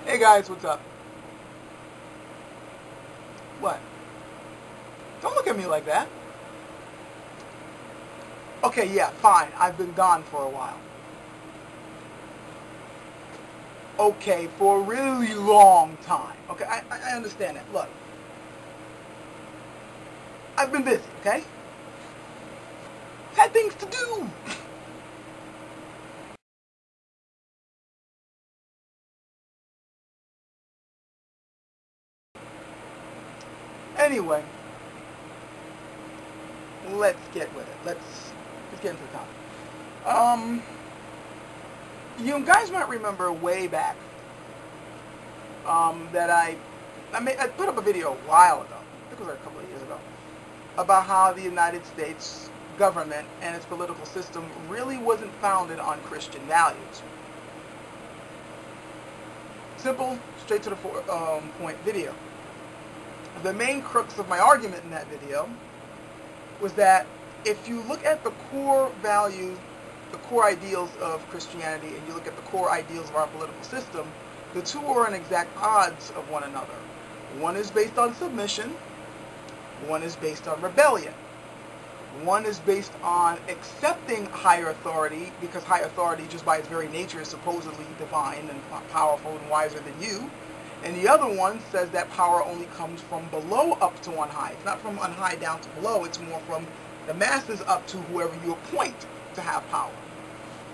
Hey guys, what's up? What? Don't look at me like that. Okay, yeah, fine. I've been gone for a while. Okay, for a really long time. Okay, I understand that. Look, I've been busy, okay? Had things to do. Anyway, let's get with it. Let's get into the topic. You guys might remember way back that I put up a video a while ago. I think it was a couple of years ago, about how the United States government and its political system really wasn't founded on Christian values. Simple, straight to the point video. The main crux of my argument in that video was that if you look at the core values, the core ideals of Christianity, and you look at the core ideals of our political system, the two are in exact odds of one another. One is based on submission, one is based on rebellion. One is based on accepting higher authority, because higher authority just by its very nature is supposedly divine and powerful and wiser than you. And the other one says that power only comes from below up to on high. It's not from on high down to below, it's more from the masses up to whoever you appoint to have power.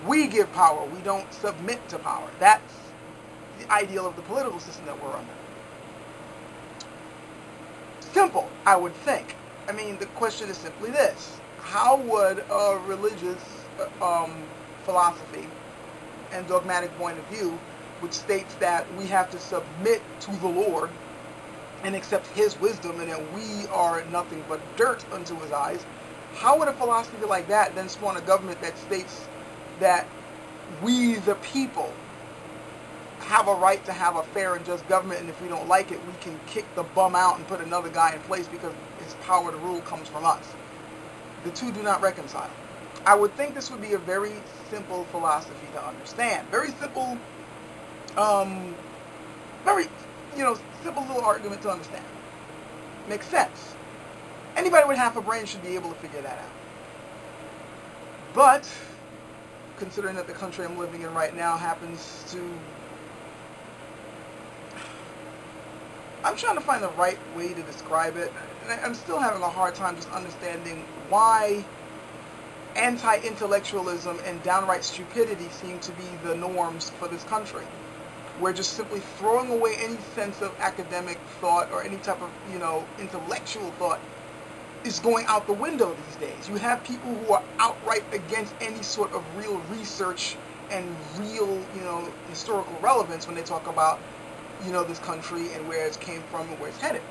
We give power, we don't submit to power. That's the ideal of the political system that we're under. Simple, I would think. I mean, the question is simply this. How would a religious philosophy and dogmatic point of view, which states that we have to submit to the Lord and accept His wisdom and that we are nothing but dirt unto His eyes, how would a philosophy like that then spawn a government that states that we, the people, have a right to have a fair and just government, and if we don't like it, we can kick the bum out and put another guy in place because his power to rule comes from us? The two do not reconcile. I would think this would be a very simple philosophy to understand. Very simple, very, simple little argument to understand. Makes sense. Anybody with half a brain should be able to figure that out. But, considering that the country I'm living in right now happens to... I'm trying to find the right way to describe it, and I'm still having a hard time just understanding why anti-intellectualism and downright stupidity seem to be the norms for this country. We're just simply throwing away any sense of academic thought or any type of, intellectual thought is going out the window these days. You have people who are outright against any sort of real research and real, historical relevance when they talk about this country and where it came from and where it's headed.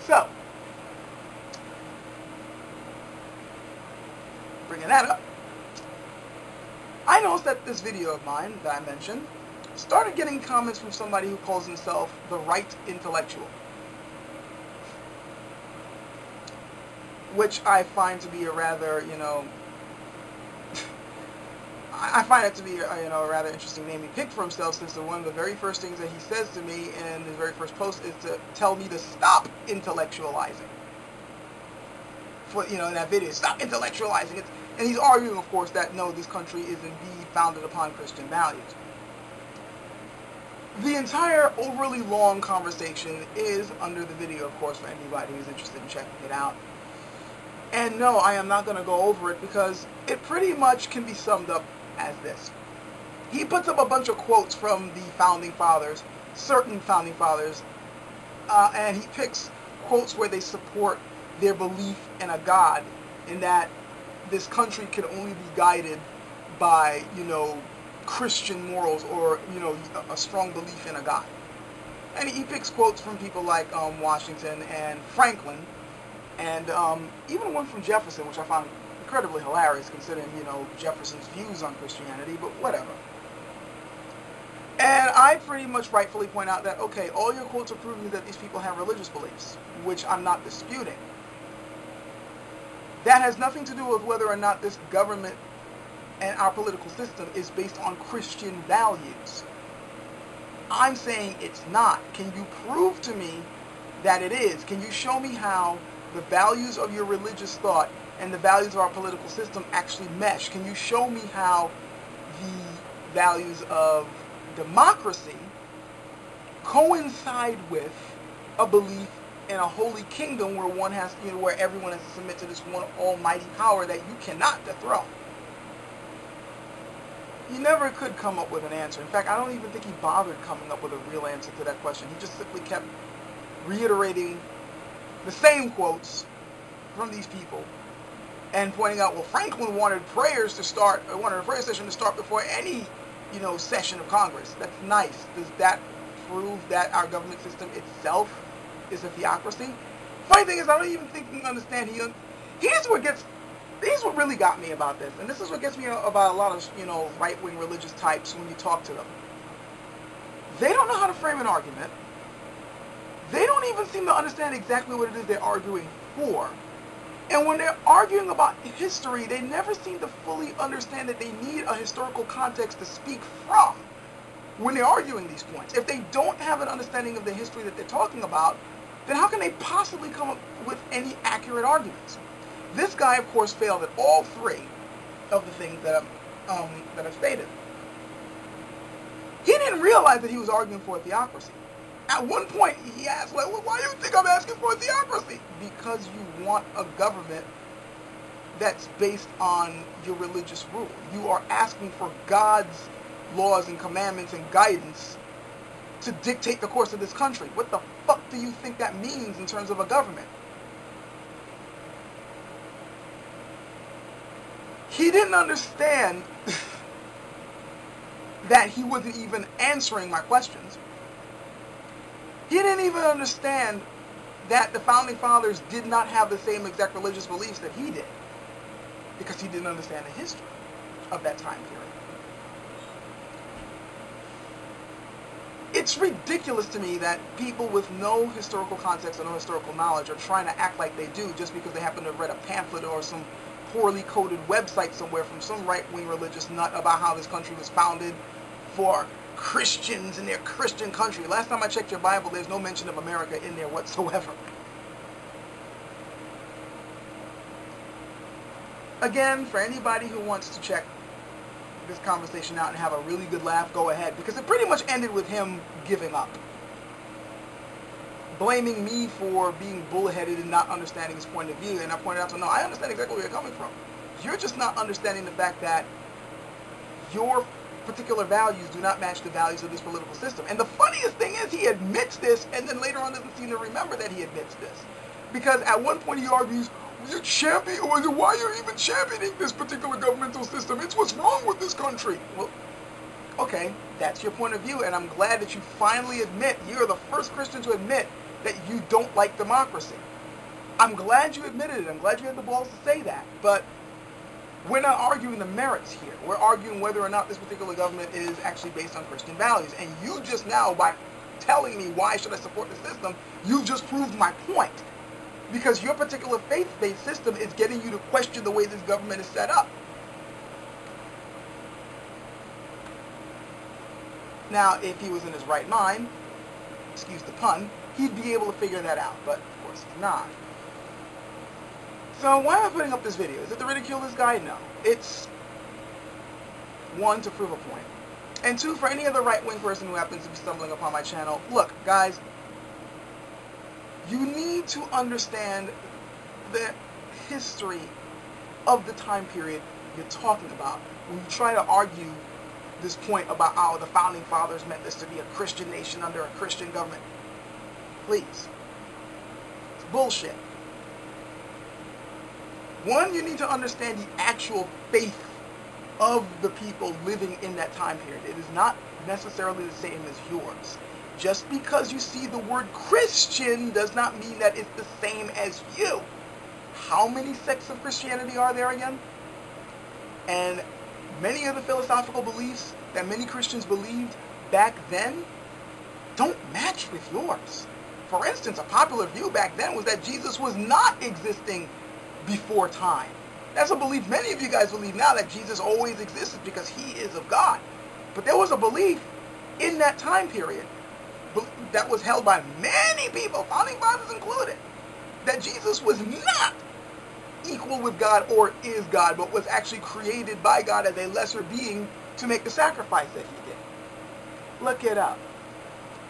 So, bringing that up, I noticed that this video of mine that I mentioned started getting comments from somebody who calls himself the right intellectual, which I find to be a rather, I find it to be a rather interesting name he picked for himself, since one of the very first things that he says to me in his very first post is to tell me to stop intellectualizing. In that video, stop intellectualizing it. And he's arguing, of course, that no, this country is indeed founded upon Christian values. The entire overly long conversation is under the video, of course, for anybody who's interested in checking it out. And no, I am not going to go over it because it pretty much can be summed up as this. He puts up a bunch of quotes from the founding fathers, certain founding fathers, and he picks quotes where they support their belief in a God, in that this country can only be guided by, Christian morals or, a strong belief in a God. And he picks quotes from people like Washington and Franklin, and even one from Jefferson, which I found incredibly hilarious considering, Jefferson's views on Christianity, but whatever. And I pretty much rightfully point out that, okay, all your quotes are proving that these people have religious beliefs, which I'm not disputing. That has nothing to do with whether or not this government and our political system is based on Christian values. I'm saying it's not. Can you prove to me that it is? Can you show me how the values of your religious thought and the values of our political system actually mesh? Can you show me how the values of democracy coincide with a belief in a holy kingdom where one has, where everyone has to submit to this one almighty power that you cannot dethrone? He never could come up with an answer. In fact, I don't even think he bothered coming up with a real answer to that question. He just simply kept reiterating the same quotes from these people and pointing out, well, Franklin wanted the prayer session to start before any, session of Congress. That's nice. Does that prove that our government system itself is a theocracy? Funny thing is, I don't even think he understand. Here's what really got me about this, and this is what gets me about a lot of, right-wing religious types when you talk to them. They don't know how to frame an argument. They don't even seem to understand exactly what it is they're arguing for. And when they're arguing about history, they never seem to fully understand that they need a historical context to speak from when they're arguing these points. If they don't have an understanding of the history that they're talking about, then how can they possibly come up with any accurate arguments? This guy, of course, failed at all three of the things that I've stated. He didn't realize that he was arguing for a theocracy. At one point, he asked, well, why do you think I'm asking for a theocracy? Because you want a government that's based on your religious rule. You are asking for God's laws and commandments and guidance to dictate the course of this country. What the fuck do you think that means in terms of a government? He didn't understand that he wasn't even answering my questions. He didn't even understand that the Founding Fathers did not have the same exact religious beliefs that he did, because he didn't understand the history of that time period. It's ridiculous to me that people with no historical context or no historical knowledge are trying to act like they do just because they happen to have read a pamphlet or some poorly coded website somewhere from some right-wing religious nut about how this country was founded for Christians in their Christian country. Last time I checked your Bible, there's no mention of America in there whatsoever. Again, for anybody who wants to check this conversation out and have a really good laugh, go ahead, because it pretty much ended with him giving up, blaming me for being bullheaded and not understanding his point of view. And I pointed out to him, no, I understand exactly where you're coming from. You're just not understanding the fact that your particular values do not match the values of this political system. And the funniest thing is, he admits this, and then later on doesn't seem to remember that he admits this. Because at one point he argues, you champion, or why you're even championing this particular governmental system? It's what's wrong with this country. Well, okay, that's your point of view, and I'm glad that you finally admit, you're the first Christian to admit that you don't like democracy. I'm glad you admitted it. I'm glad you had the balls to say that. But we're not arguing the merits here. We're arguing whether or not this particular government is actually based on Christian values. And you just now, by telling me why should I support the system, you've just proved my point. Because your particular faith-based system is getting you to question the way this government is set up. Now, if he was in his right mind, excuse the pun, he'd be able to figure that out. But, of course, he's not. So why am I putting up this video? Is it to ridicule this guy? No. It's, one, to prove a point. And two, for any other right-wing person who happens to be stumbling upon my channel, look, guys, you need to understand the history of the time period you're talking about when you try to argue this point about how the Founding Fathers meant this to be a Christian nation under a Christian government. Please. It's bullshit. One, you need to understand the actual faith of the people living in that time period. It is not necessarily the same as yours. Just because you see the word Christian does not mean that it's the same as you. How many sects of Christianity are there again? And many of the philosophical beliefs that many Christians believed back then don't match with yours. For instance, a popular view back then was that Jesus was not existing before time. That's a belief many of you guys believe now, that Jesus always existed because he is of God. But there was a belief in that time period that was held by many people, founding fathers included, that Jesus was not equal with God or is God, but was actually created by God as a lesser being to make the sacrifice that he did. Look it up.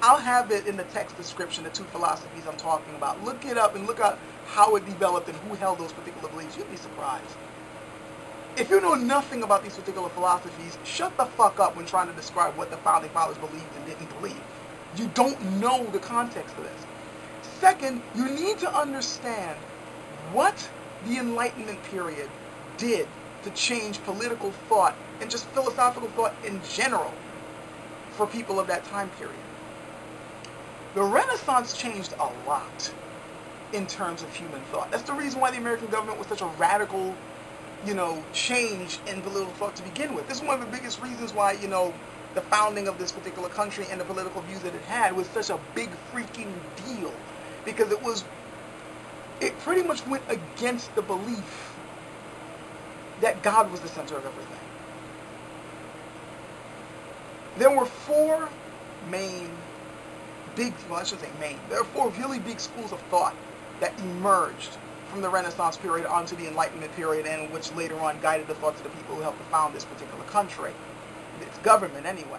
I'll have it in the text description, the two philosophies I'm talking about. Look it up and look at how it developed and who held those particular beliefs. You'd be surprised. If you know nothing about these particular philosophies, shut the fuck up when trying to describe what the founding fathers believed and didn't believe. You don't know the context of this. Second, you need to understand what the Enlightenment period did to change political thought and just philosophical thought in general for people of that time period. The Renaissance changed a lot in terms of human thought. That's the reason why the American government was such a radical, change in political thought to begin with. This is one of the biggest reasons why, the founding of this particular country and the political views that it had was such a big freaking deal. Because it pretty much went against the belief that God was the center of everything. There were four main there are four really big schools of thought that emerged from the Renaissance period onto the Enlightenment period, and which later on guided the thoughts of the people who helped to found this particular country, its government anyway.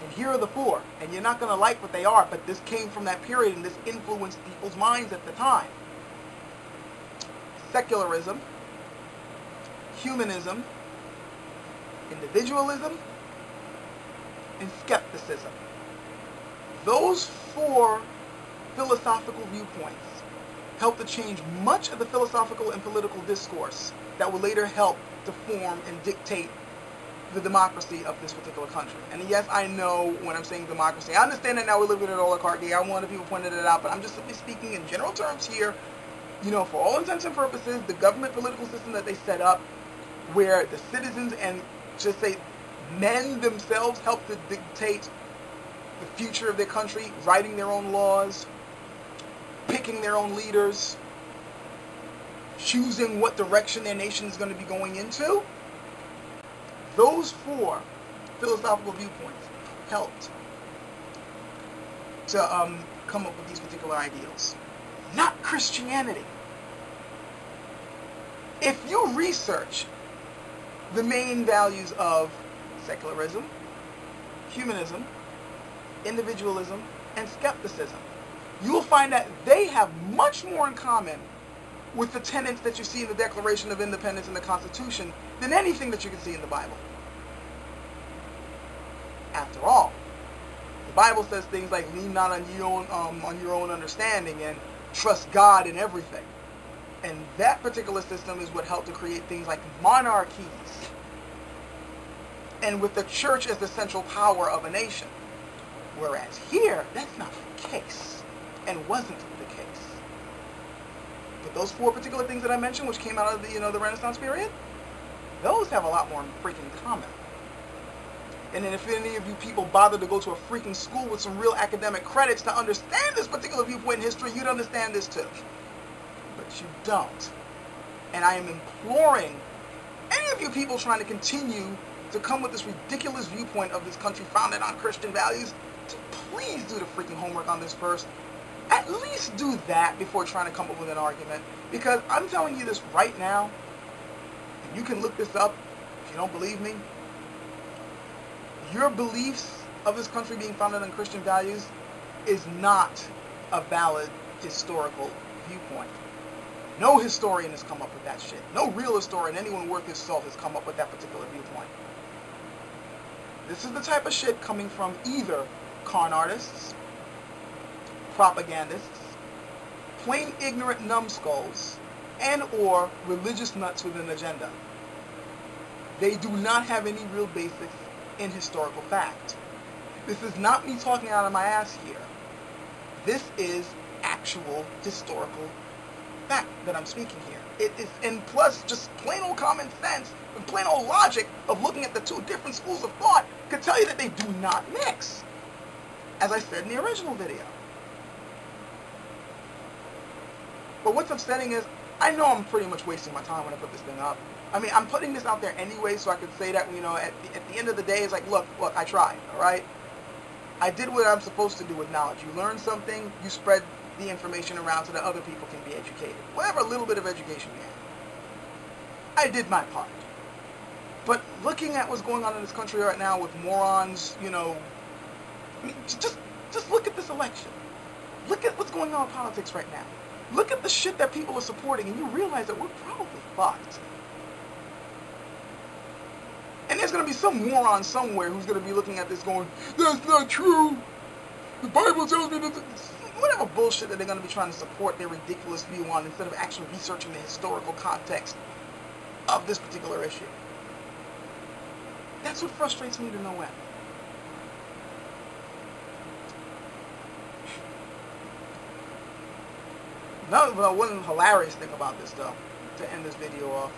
And here are the four, and you're not going to like what they are, but this came from that period and this influenced people's minds at the time. Secularism, humanism, individualism, and skepticism. Those four philosophical viewpoints helped to change much of the philosophical and political discourse that would later help to form and dictate the democracy of this particular country. And yes, I know when I'm saying democracy, I understand that now we live in an oligarchy. I'm one of the people pointed it out, but I'm just simply speaking in general terms here. For all intents and purposes, the government political system that they set up, where the citizens and just say men themselves help to dictate the future of their country, writing their own laws, picking their own leaders, choosing what direction their nation is going to be going into. Those four philosophical viewpoints helped to come up with these particular ideals. Not Christianity. If you research the main values of secularism, humanism, individualism, and skepticism, you will find that they have much more in common with the tenets that you see in the Declaration of Independence and the Constitution than anything that you can see in the Bible. After all, the Bible says things like lean not on your own understanding and trust God in everything. And that particular system is what helped to create things like monarchies, and with the church as the central power of a nation. Whereas here, that's not the case, and wasn't the case. But those four particular things that I mentioned, which came out of the Renaissance period, those have a lot more in freaking common. And then if any of you people bother to go to a freaking school with some real academic credits to understand this particular viewpoint in history, you'd understand this too. But you don't. And I am imploring any of you people trying to continue to come with this ridiculous viewpoint of this country founded on Christian values to please do the freaking homework on this first. At least do that before trying to come up with an argument. Because I'm telling you this right now, and you can look this up if you don't believe me, your beliefs of this country being founded on Christian values is not a valid historical viewpoint. No historian has come up with that shit. No real historian, anyone worth his salt, has come up with that particular viewpoint. This is the type of shit coming from either con artists, propagandists, plain ignorant numbskulls, and or religious nuts with an agenda. They do not have any real basis in historical fact. This is not me talking out of my ass here. This is actual historical fact that I'm speaking here. It is, and plus just plain old common sense and plain old logic of looking at the two different schools of thought could tell you that they do not mix, as I said in the original video. But what's upsetting is I know I'm pretty much wasting my time when I put this thing up. I mean, I'm putting this out there anyway, so I could say that, you know, at the end of the day, it's like, look, I tried, all right? I did what I'm supposed to do with knowledge. You learn something, you spread the information around so that other people can be educated. Whatever little bit of education you have. I did my part. But looking at what's going on in this country right now with morons, you know, I mean, just look at this election. Look at what's going on in politics right now. Look at the shit that people are supporting, and you realize that we're probably fucked. And there's going to be some moron somewhere who's going to be looking at this going, that's not true. The Bible tells me that. Whatever bullshit that they're going to be trying to support their ridiculous view on instead of actually researching the historical context of this particular issue. That's what frustrates me to no end. One hilarious thing about this, though, to end this video off,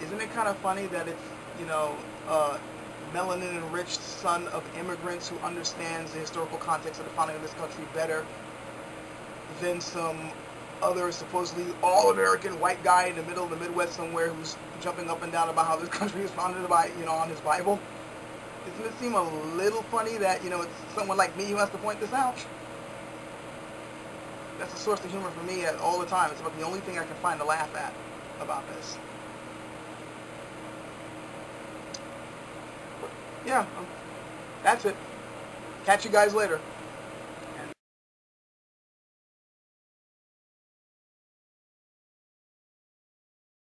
isn't it kind of funny that it's, you know, melanin-enriched son of immigrants who understands the historical context of the founding of this country better than some other supposedly all-American white guy in the middle of the Midwest somewhere who's jumping up and down about how this country is founded by, you know, on his Bible? Doesn't it seem a little funny that, you know, it's someone like me who has to point this out? That's a source of humor for me all the time. It's about the only thing I can find to laugh at about this. But yeah, that's it. Catch you guys later.